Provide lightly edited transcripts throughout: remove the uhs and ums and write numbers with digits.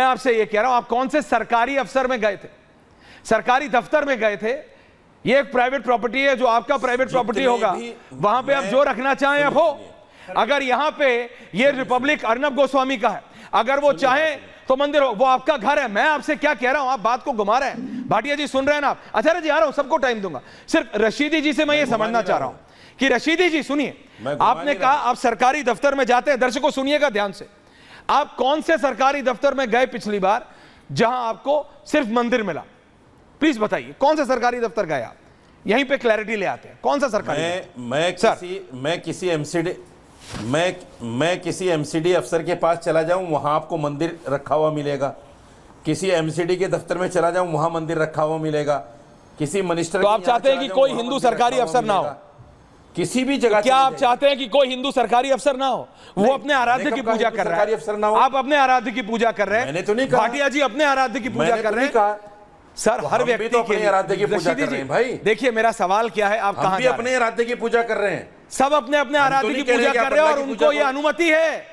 आपसे ये कह रहा हूं, आप कौन से सरकारी अफसर में गए थे, सरकारी दफ्तर में गए थे? ये एक प्राइवेट प्रॉपर्टी है, जो आपका प्राइवेट प्रॉपर्टी होगा वहां पे आप जो रखना चाहें आप हो। अगर यहां पे ये रिपब्लिक अर्नब गोस्वामी का है, अगर वो चाहे तो मंदिर हो, वो आपका घर है। मैं आपसे क्या कह रहा हूं, आप बात को घुमा रहे हैं। भाटिया जी सुन रहे हैं ना आप? आचार्य जी आ रहा हूं, सबको टाइम दूंगा। सिर्फ रशीदी जी से मैं ये समझना चाह रहा हूं कि रशीदी जी सुनिए, आपने कहा आप सरकारी दफ्तर में जाते हैं। दर्शकों सुनिएगा ध्यान से, आप कौन से सरकारी दफ्तर में गए पिछली बार जहां आपको सिर्फ मंदिर मिला? प्लीज बताइए कौन सा सरकारी दफ्तर गए आप? यहीं पे क्लैरिटी ले आते हैं, कौन सा सरकारी? मैं किसी एमसीडी अफसर के पास चला जाऊं, वहां आपको मंदिर रखा हुआ मिलेगा। किसी एमसीडी के दफ्तर में चला जाऊं, वहां मंदिर रखा हुआ मिलेगा। किसी मिनिस्टर, तो आप चाहते हैं कि कोई हिंदू सरकारी अफसर ना हो किसी भी जगह? क्या आप चाहते हैं कि कोई हिंदू सरकारी अफसर ना हो? वो अपने आराध्य की पूजा कर रहा है, आप अपने आराध्य की पूजा कर रहे हैं। मैंने तो नहीं कहा। भाटिया जी अपने आराध्य की पूजा कर रहे हैं। सर हर व्यक्ति तो अपने आराध्य की पूजा कर रहे हैं भाई। देखिए मेरा सवाल क्या है, आप कहां अपने आराध्य की पूजा कर रहे हैं? सब अपने अपने आराध्य की पूजा कर रहे हैं और उनको ये अनुमति है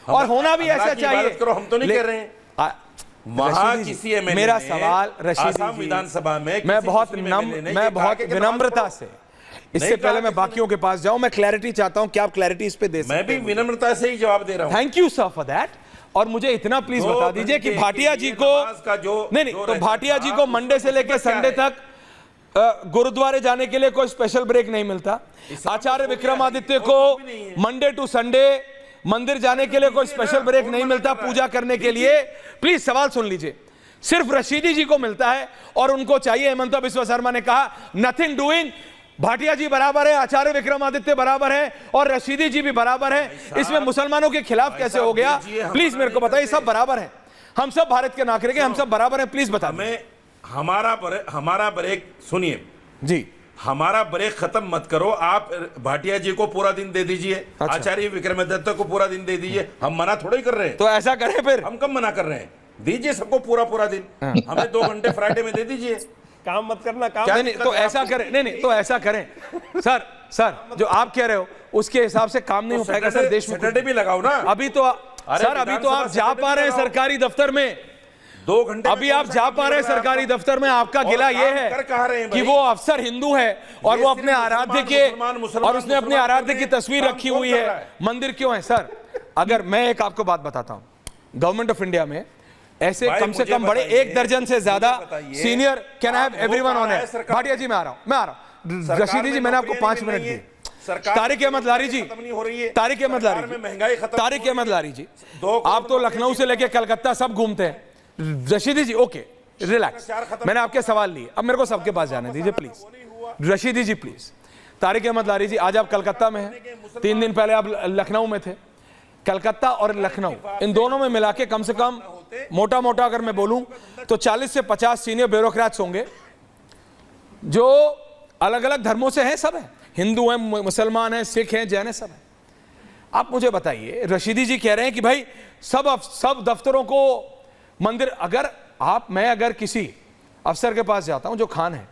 और होना भी ऐसा चाहिए। हम तो नहीं कर रहे हैं। वहां किसी एमएलए, मेरा सवाल रशीदी जी, विधानसभा में मैं बहुत विनम्रता से, इससे पहले मैं बाकियों के पास जाऊं, मैं क्लैरिटी चाहता हूं कि आप क्लैरिटी इस पे दे सकते हैं। मैं भी विनम्रता से ही जवाब दे रहा हूं। Thank you sir for that. और मुझे इतना प्लीज बता दीजिए कि भाटिया जी को नहीं तो भाटिया जी को मंडे से लेकर संडे तक गुरुद्वारे जाने के लिए कोई स्पेशल ब्रेक नहीं मिलता। आचार्य विक्रमादित्य को मंडे टू संडे मंदिर जाने के लिए कोई स्पेशल ब्रेक नहीं मिलता पूजा करने के लिए। प्लीज सवाल सुन लीजिए, सिर्फ रशीदी जी को मिलता है और उनको चाहिए। हेमंत बिस्वा शर्मा ने कहा नथिंग डूइंग, भाटिया जी बराबर है, आचार्य विक्रमादित्य बराबर है और रशीदी जी भी बराबर है। इसमें मुसलमानों के खिलाफ कैसे हो गया? प्लीज मेरे को बताइए। सब बराबर है, हम सब भारत के नागरिक हैं, हम सब बराबर हैं। प्लीज बताइए। हमारा ब्रेक सुनिए जी, हमारा ब्रेक खत्म मत करो। आप भाटिया जी को पूरा दिन दे दीजिए। अच्छा। आचार्य विक्रमादित्य को पूरा दिन दे दीजिए। हम मना थोड़ा ही कर रहे हैं। तो ऐसा करें फिर। हम कब मना कर रहे हैं? दीजिए सबको पूरा दिन। हमें 2 घंटे फ्राइडे में दे दीजिए। काम मत करना, काम नहीं तो ऐसा करें। नहीं तो ऐसा करें सर जो आप कह रहे हो उसके हिसाब से काम नहीं हो पाएगा सर। देश में सैटरडे भी लगाओ ना। अभी तो आप जा पा रहे हैं सरकारी दफ्तर में, 2 घंटे अभी आप जा पा रहे हैं सरकारी दफ्तर में। आपका गिला ये है कि वो अफसर हिंदू है और वो अपने आराध्य के और उसने अपने आराध्य की तस्वीर रखी हुई है। मंदिर क्यों है सर? अगर मैं एक आपको बात बताता हूं, गवर्नमेंट ऑफ इंडिया में ऐसे कम से कम बड़े 1 दर्जन से ज्यादा senior can have everyone on है। भाटिया जी मैं आ रहा हूं। रशीदी जी मैंने आपको 5 मिनट दिए। तारिक अहमद लारी जी, तारिक अहमद लारी जी, आप तो लखनऊ से लेके कलकत्ता सब घूमते हैं। रशीदी जी ओके रिलैक्स, मैंने आपके सवाल लिए, अब मेरे को सबके पास जाने दीजिए प्लीज। रशीदी जी प्लीज। तारिक अहमद लारी जी आज आप कलकत्ता में हैं, 3 दिन पहले आप लखनऊ में थे। कलकत्ता और लखनऊ इन दोनों में मिला के कम से कम मोटा मोटा अगर मैं बोलूं तो 40 से 50 सीनियर ब्यूरोक्रेट्स होंगे जो अलग अलग धर्मों से हैं। सब हैं, हिंदू हैं, मुसलमान हैं, सिख हैं, जैन हैं, सब हैं। आप मुझे बताइए, रशीदी जी कह रहे हैं कि भाई सब दफ्तरों को मंदिर, मैं अगर किसी अफसर के पास जाता हूं जो खान है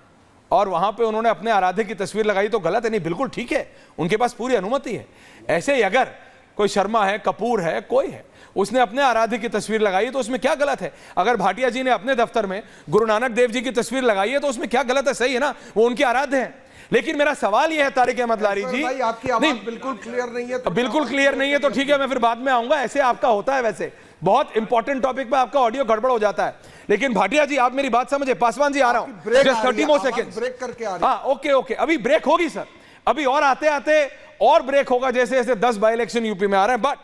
और वहां पे उन्होंने अपने आराध्य की तस्वीर लगाई तो गलत है? नहीं, बिल्कुल ठीक है, उनके पास पूरी अनुमति है। ऐसे ही अगर कोई शर्मा है, कपूर है, कोई है, उसने अपने आराध्य की तस्वीर लगाई तो उसमें क्या गलत है? अगर भाटिया जी ने अपने दफ्तर में गुरु नानक देव जी की तस्वीर लगाई है तो उसमें क्या गलत है? सही है ना, वो उनके आराध्य हैं। लेकिन मेरा सवाल यह है तारिक अहमद लारी जी, आपकी आवाज बिल्कुल क्लियर नहीं है तो बिल्कुल क्लियर नहीं है तो ठीक है, मैं फिर बाद में आऊंगा। ऐसे आपका होता है, वैसे बहुत इंपॉर्टेंट टॉपिक पे आपका ऑडियो गड़बड़ हो जाता है। लेकिन भाटिया जी आप मेरी बात समझे। पासवान जी आ रहा हूं, जस्ट 30 मोर सेकंड्स ब्रेक करके आ रही है। हाँ ओके, अभी ब्रेक होगी सर, अभी और आते आते और ब्रेक होगा, जैसे जैसे 10 बाई इलेक्शन यूपी में आ रहे हैं। But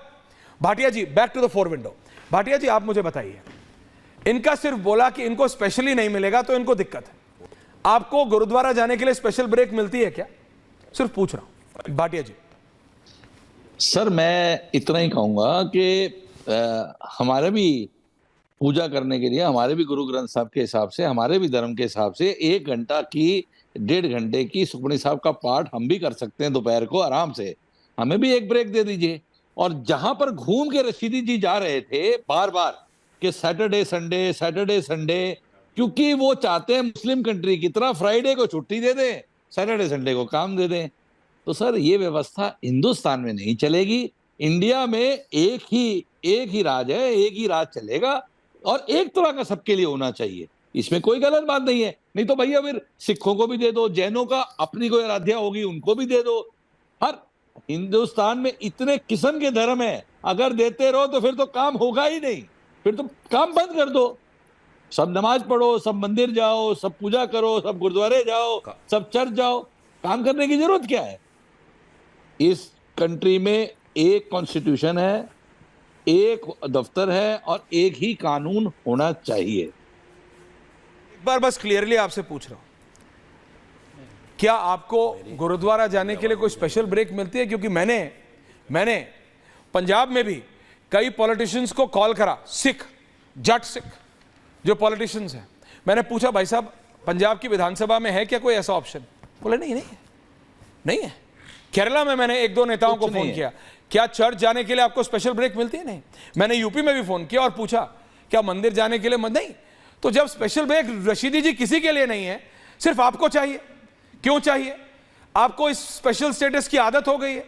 Bhatia ji back to the 4 window. Bhatia ji आप मुझे बताइए, इनका सिर्फ बोला कि इनको स्पेशली नहीं मिलेगा तो इनको दिक्कत है। आपको गुरुद्वारा जाने के लिए स्पेशल ब्रेक मिलती है क्या? सिर्फ पूछ रहा हूं भाटिया जी। सर मैं इतना ही कहूंगा कि हमारे भी पूजा करने के लिए, हमारे भी गुरु ग्रंथ साहब के हिसाब से, हमारे भी धर्म के हिसाब से 1 घंटा की 1.5 घंटे की सुखमनी साहब का पाठ हम भी कर सकते हैं दोपहर को आराम से। हमें भी एक ब्रेक दे दीजिए। और जहां पर घूम के रशीदी जी जा रहे थे बार बार कि सैटरडे संडे, क्योंकि वो चाहते हैं मुस्लिम कंट्री की तरह फ्राइडे को छुट्टी दे दें, सैटरडे संडे को काम दे दें। तो सर ये व्यवस्था हिंदुस्तान में नहीं चलेगी। इंडिया में एक ही राज है, एक ही राज चलेगा। और एक तरह का सबके लिए होना चाहिए, इसमें कोई गलत बात नहीं है। नहीं तो भैया फिर सिखों को भी दे दो, जैनों का अपनी कोई आराध्या होगी उनको भी दे दो। हर हिंदुस्तान में इतने किस्म के धर्म है, अगर देते रहो तो फिर तो काम होगा ही नहीं, फिर तो काम बंद कर दो। सब नमाज पढ़ो, सब मंदिर जाओ, सब पूजा करो, सब गुरुद्वारे जाओ, सब चर्च जाओ, काम करने की जरूरत क्या है? इस कंट्री में एक कॉन्स्टिट्यूशन है, एक दफ्तर है और एक ही कानून होना चाहिए। एक बार बस क्लियरली आपसे पूछ रहा हूं, क्या आपको गुरुद्वारा जाने के लिए कोई स्पेशल ब्रेक मिलती है? क्योंकि मैंने पंजाब में भी कई पॉलिटिशियंस को कॉल करा, सिख, जट सिख जो पॉलिटिशियंस हैं, मैंने पूछा भाई साहब पंजाब की विधानसभा में है क्या कोई ऐसा ऑप्शन? बोले नहीं है। केरला में मैंने एक दो नेताओं को फोन किया, क्या चर्च जाने के लिए आपको स्पेशल ब्रेक मिलती है? नहीं। मैंने यूपी में भी फोन किया और पूछा क्या मंदिर जाने के लिए नहीं। तो जब स्पेशल ब्रेक रशीदी जी किसी के लिए नहीं है, सिर्फ आपको चाहिए। क्यों चाहिए? आपको इस स्पेशल स्टेटस की आदत हो गई है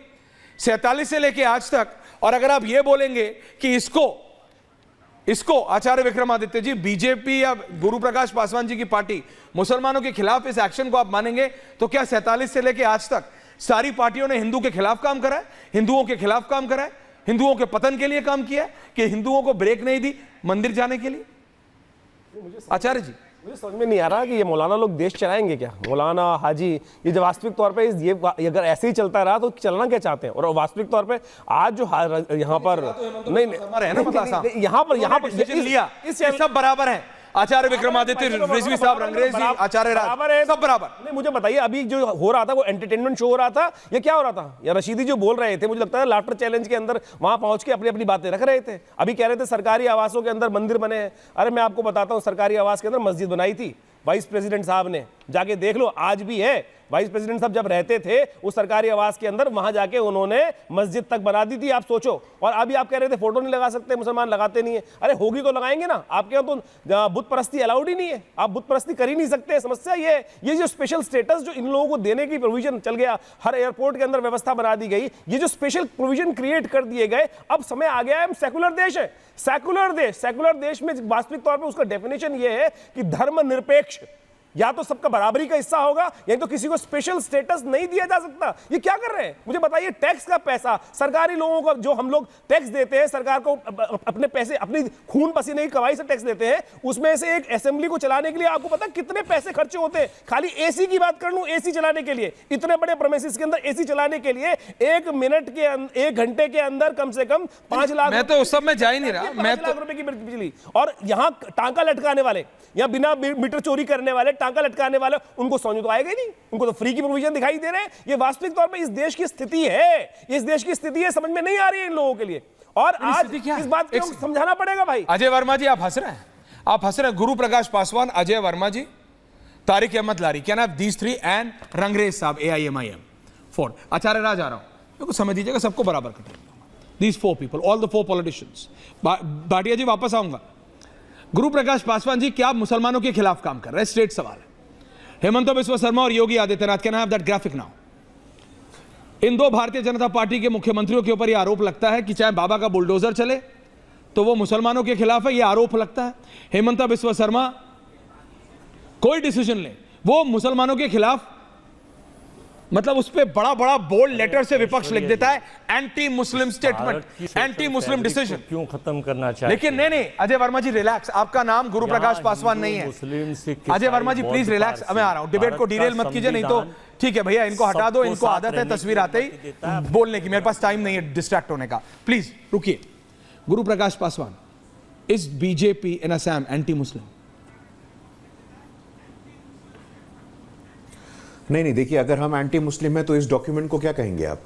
47 से लेके आज तक। और अगर आप ये बोलेंगे कि इसको आचार्य विक्रमादित्य जी, बीजेपी या गुरु प्रकाश पासवान जी की पार्टी मुसलमानों के खिलाफ इस एक्शन को आप मानेंगे, तो क्या 47 से लेके आज तक सारी पार्टियों ने हिंदू के खिलाफ काम करा है, हिंदुओं के खिलाफ काम करा है, हिंदुओं के पतन के लिए काम किया है, कि हिंदुओं को ब्रेक नहीं दी मंदिर जाने के लिए? आचार्य जी, मुझे समझ में नहीं आ रहा कि ये मौलाना लोग देश चलाएंगे क्या? मौलाना, हाजी, ये जो वास्तविक तौर पे ये अगर ऐसे ही चलता रहा तो चलना क्या चाहते हैं? और वास्तविक तौर पे आज जो यहाँ पर यहाँ पर लिया इस सब बराबर है, आचार्य विक्रमादित्य, रिजवी साहब, रंगरेज जी, आचार्य राज, सब बराबर। नहीं, मुझे बताइए अभी जो हो रहा था वो एंटरटेनमेंट शो हो रहा था या क्या हो रहा था? या रशीदी जो बोल रहे थे, मुझे लगता है लाफ्टर चैलेंज के अंदर वहां पहुंच के अपनी अपनी बातें रख रहे थे। अभी कह रहे थे सरकारी आवासों के अंदर मंदिर बने हैं। अरे मैं आपको बताता हूं, सरकारी आवास के अंदर मस्जिद बनाई थी वाइस प्रेसिडेंट साहब ने, जाके देख लो, आज भी है। वाइस प्रेसिडेंट साहब जब रहते थे उस सरकारी आवास के अंदर, वहां जाके उन्होंने मस्जिद तक बना दी थी, आप सोचो। और अभी आप कह रहे थे फोटो नहीं लगा सकते, मुसलमान लगाते नहीं है। अरे होगी तो लगाएंगे ना, आपके यहाँ तो बुत परस्ती अलाउड ही नहीं है, आप बुत परस्ती कर ही नहीं सकते। समस्या ये जो स्पेशल स्टेटस जो इन लोगों को देने की प्रोविजन चल गया, हर एयरपोर्ट के अंदर व्यवस्था बना दी गई, ये जो स्पेशल प्रोविजन क्रिएट कर दिए गए, अब समय आ गया है, हम सेकुलर देश है, सेकुलर देश में वास्तविक तौर पर उसका डेफिनेशन ये है कि धर्मनिरपेक्ष, या तो सबका बराबरी का हिस्सा होगा या तो किसी को स्पेशल स्टेटस नहीं दिया जा सकता। ये क्या कर रहे हैं मुझे बताइए? टैक्स का पैसा, सरकारी लोगों का जो हम लोग टैक्स देते हैं सरकार को, अपने पैसे, अपनी खून पसीने की कमाई से टैक्स देते हैं, उसमें से एक असेंबली को चलाने के लिए आपको पता कितने पैसे खर्चे होते हैं? खाली एसी की बात कर लूं, एसी चलाने के लिए, इतने बड़े प्रेमिसेस के अंदर एसी चलाने के लिए 1 घंटे के अंदर कम से कम 5 लाख। मैं तो उस सब में जा ही नहीं रहा, मैं 5 लाख रुपए की बिजली। और यहां टांका लटकाने वाले या बिना मीटर चोरी करने वाले, टांका लटकाने वाले, उनको समझ तो आएगा ही नहीं, उनको तो फ्री की प्रोविजन दिखाई दे रहे हैं। ये वास्तविक तौर पे इस देश की स्थिति है, इस देश की स्थिति है, समझ में नहीं आ रही है इन लोगों के लिए। और आज इस बात को समझाना पड़ेगा भाई। अजय वर्मा जी, आप हंस रहे हैं, गुरु प्रकाश पासवान, अजय वर्मा जी, तारिक अहमद लारी, क्या नाम, दीज 3 एंड रंगरेज साहब, AIMIM 4, आचार्य राज आ रहा हूं, मेरे को समझ दीजिएगा, सबको बराबर कर, these 4 people, all the 4 politicians. Bhatia ji वापस आऊंगा। गुरु प्रकाश पासवान जी, क्या आप मुसलमानों के खिलाफ काम कर रहे हैं? स्ट्रेट सवाल है। हेमंत बिस्वा शर्मा और Yogi Adityanath, can I have that graphic now? इन दो भारतीय जनता पार्टी के मुख्यमंत्रियों के ऊपर यह आरोप लगता है कि चाहे बाबा का बुलडोजर चले तो वो मुसलमानों के खिलाफ है, यह आरोप लगता है। हेमंत बिस्वा शर्मा कोई डिसीजन ले, वो मुसलमानों के खिलाफ, मतलब उस पर बड़ा बड़ा बोल्ड लेटर से विपक्ष लिख देता है anti Muslim statement, anti Muslim decision. क्यों खत्म करना चाहिए? लेकिन नहीं, अजय वर्मा जी रिलैक्स, आपका नाम गुरु प्रकाश पासवान नहीं है। अजय वर्मा जी प्लीज रिलैक्स, मैं आ रहा हूं, डिबेट को डिरेल मत कीजिए, नहीं तो ठीक है भैया, इनको हटा दो, इनको आदत है तस्वीर आते ही बोलने की, मेरे पास टाइम नहीं है डिस्ट्रैक्ट होने का, प्लीज रुकिए। Guru Prakash Paswan, is BJP in Assam anti Muslim? नहीं, देखिए, अगर हम एंटी मुस्लिम है तो इस डॉक्यूमेंट को क्या कहेंगे आप?